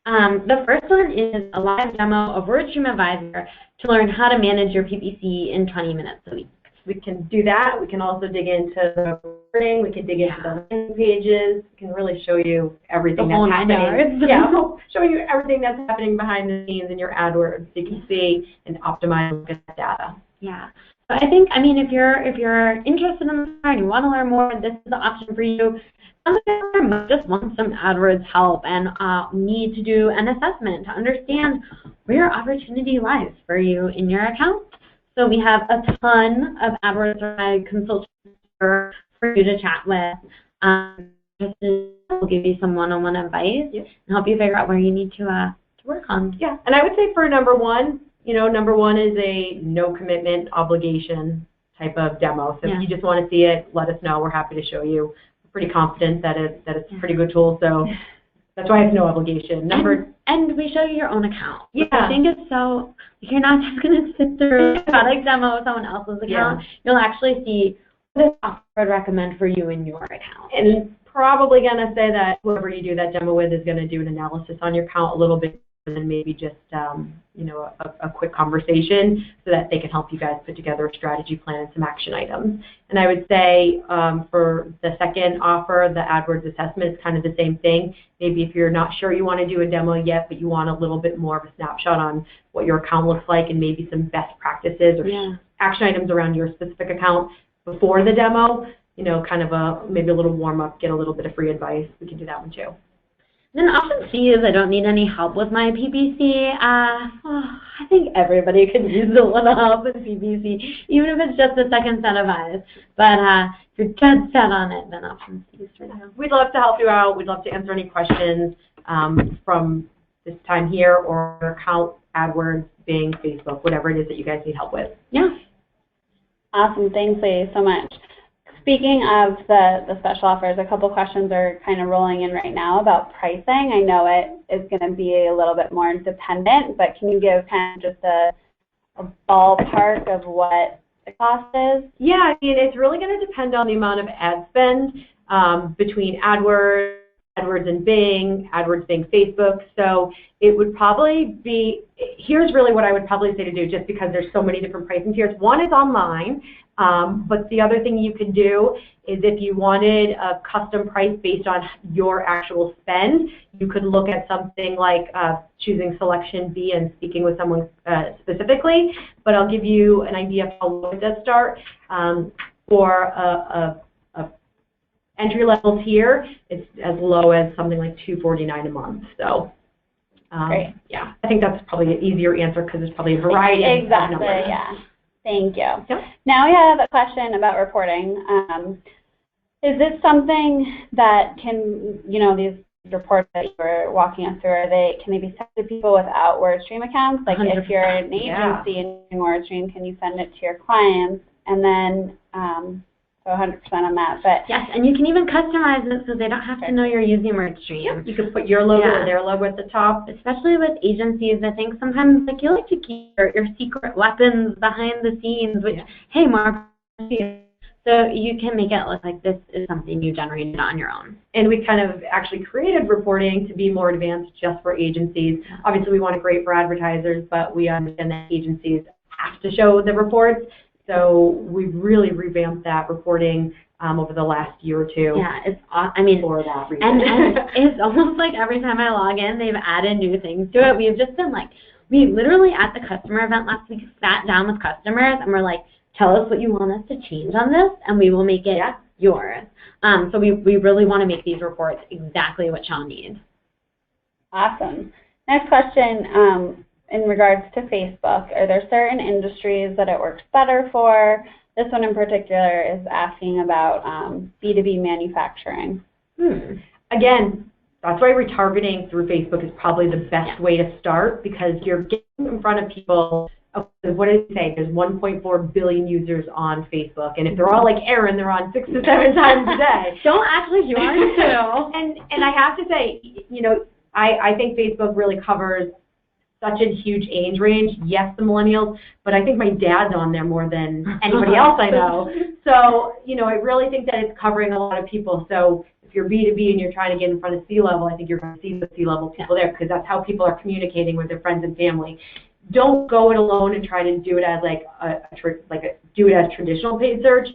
The first one is a live demo of WordStream Advisor to learn how to manage your PPC in 20 minutes a week. We can do that. We can also dig into the reporting. We can dig into the landing pages. We can really show you everything that's happening. Yeah, showing you everything that's happening behind the scenes in your AdWords so you can see and optimize that data. Yeah. So I think, I mean, if you're interested in this and you want to learn more, this is the option for you. Some of them just want some AdWords help and need to do an assessment to understand where opportunity lies for you in your account. So we have a ton of AdWords consultants for you to chat with. We'll give you some one-on-one advice and help you figure out where you need to work on. Yeah, and I would say for number one, number one is a no commitment obligation type of demo. So if you just want to see it, let us know. We're happy to show you. We're pretty confident that it's a pretty good tool. So that's why it's no obligation. And we show you your own account. Yeah. I think it's so, you're not just going to sit through a product demo with someone else's account. You'll actually see what I would recommend for you in your account. And probably going to say that whoever you do that demo with is going to do an analysis on your account a little bit and maybe just, a quick conversation so that they can help you guys put together a strategy plan and some action items. And I would say for the second offer, the AdWords assessment, is kind of the same thing. Maybe if you're not sure you want to do a demo yet, but you want a little bit more of a snapshot on what your account looks like and maybe some best practices or action items around your specific account before the demo, kind of maybe a little warm up, get a little bit of free advice. We can do that one too. Then option C is I don't need any help with my PPC. I think everybody could use a little help with PPC, even if it's just a second set of eyes. But if you're dead set on it, then option C is for now. We'd love to help you out. We'd love to answer any questions from this time here or account, AdWords, Bing, Facebook, whatever it is that you guys need help with. Yeah. Awesome. Thanks, ladies, so much. Speaking of the special offers, a couple questions are kind of rolling in right now about pricing. I know it is going to be a little bit more dependent, but can you give kind of just a ballpark of what the cost is? Yeah, I mean, it's really going to depend on the amount of ad spend between AdWords and Bing, AdWords, Bing, Facebook. So it would probably be, here's really what I would probably say to do, just because there's so many different pricing tiers. One is online. But the other thing you could do is if you wanted a custom price based on your actual spend, you could look at something like choosing selection B and speaking with someone specifically. But I'll give you an idea of how low it does start. For a entry-level tier, it's as low as something like $249 a month. So Great. Yeah, I think that's probably an easier answer because there's probably a variety of numbers. Exactly, yeah. Thank you. Yep. Now we have a question about reporting. Is this something that can, these reports that you were walking us through, can they be sent to people without WordStream accounts? Like 100%. If you're an agency and using WordStream, can you send it to your clients? And then, so 100% on that. But yes, and you can even customize it so they don't have to know you're using WordStream. Yep. You can put your logo or their logo at the top. Especially with agencies, I think sometimes you like to keep your secret weapons behind the scenes, which, hey, Mark, so you can make it look like this is something you generated on your own. And we kind of actually created reporting to be more advanced just for agencies. Obviously, we want it great for advertisers, but we understand that agencies have to show the reports. So we've really revamped that reporting over the last year or two. Yeah, for that reason. And it's almost like every time I log in, they've added new things to it. We've just been we literally at the customer event last week sat down with customers and we're like, tell us what you want us to change on this and we will make it yours. So we really want to make these reports exactly what Sean needs. Awesome. Next question. In regards to Facebook, are there certain industries that it works better for? This one in particular is asking about B2B manufacturing. Again, that's why retargeting through Facebook is probably the best way to start because you're getting in front of people. What did it say? There's 1.4 billion users on Facebook, and if they're all like Erin, they're on 6 to 7 times a day. Don't actually join too. And I have to say, I think Facebook really covers such a huge age range. Yes, the millennials, but I think my dad's on there more than anybody else I know. So, I really think that it's covering a lot of people. So if you're B2B and you're trying to get in front of C-level, I think you're going to see the C-level people there because that's how people are communicating with their friends and family. Don't go it alone and try to do it as do it as traditional paid search.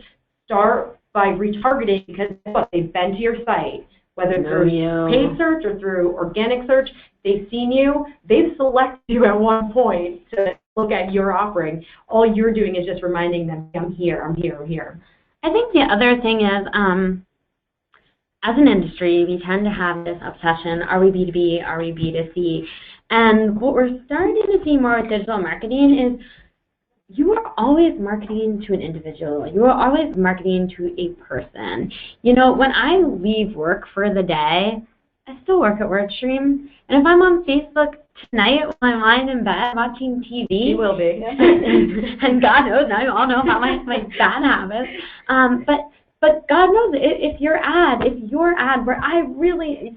Start by retargeting because they've been to your site, whether through paid search or through organic search. They've seen you. They've selected you at one point to look at your offering. All you're doing is just reminding them, I'm here, I'm here, I'm here. I think the other thing is, as an industry, we tend to have this obsession, are we B2B, are we B2C? And what we're starting to see more with digital marketing is you are always marketing to an individual. You are always marketing to a person. When I leave work for the day, I still work at WordStream. And if I'm on Facebook tonight while I'm lying in bed watching TV. You will be. And God knows, now you all know about my bad habits. But God knows, if your ad where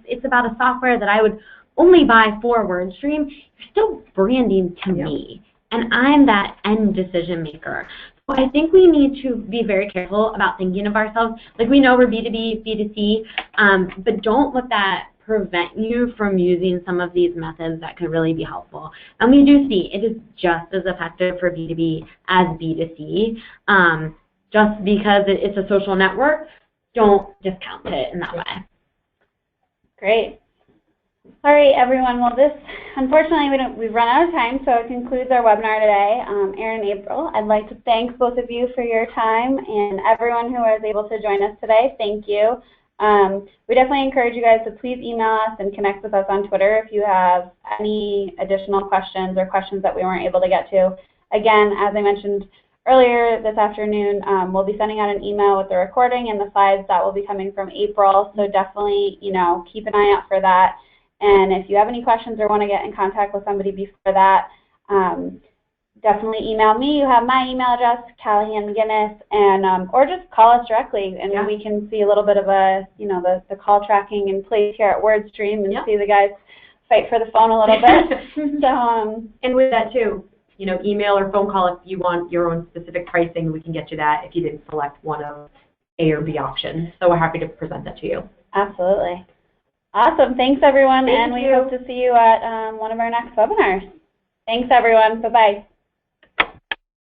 it's about a software that I would only buy for WordStream, you're still branding to me. And I'm that end decision maker. So I think we need to be very careful about thinking of ourselves. We know we're B2B, B2C, but don't let that prevent you from using some of these methods that could really be helpful. And we do see it is just as effective for B2B as B2C. Just because it's a social network, don't discount it in that way. Great. All right, everyone. Well, unfortunately, we've run out of time, so it concludes our webinar today. Erin and April, I'd like to thank both of you for your time, and everyone who was able to join us today, thank you. We definitely encourage you guys to please email us and connect with us on Twitter if you have any additional questions or questions that we weren't able to get to. Again, as I mentioned earlier this afternoon, we'll be sending out an email with the recording and the slides that will be coming from April, so definitely, keep an eye out for that. And if you have any questions or want to get in contact with somebody before that, definitely email me. You have my email address, Callahan McGinnis, and or just call us directly, and we can see a little bit of a, the call tracking in place here at WordStream, and see the guys fight for the phone a little bit. So, and with that too, email or phone call if you want your own specific pricing. We can get you that if you didn't select one of A or B options. So we're happy to present that to you. Absolutely. Awesome. Thanks, everyone, and we hope to see you at one of our next webinars. Thanks, everyone. Bye-bye.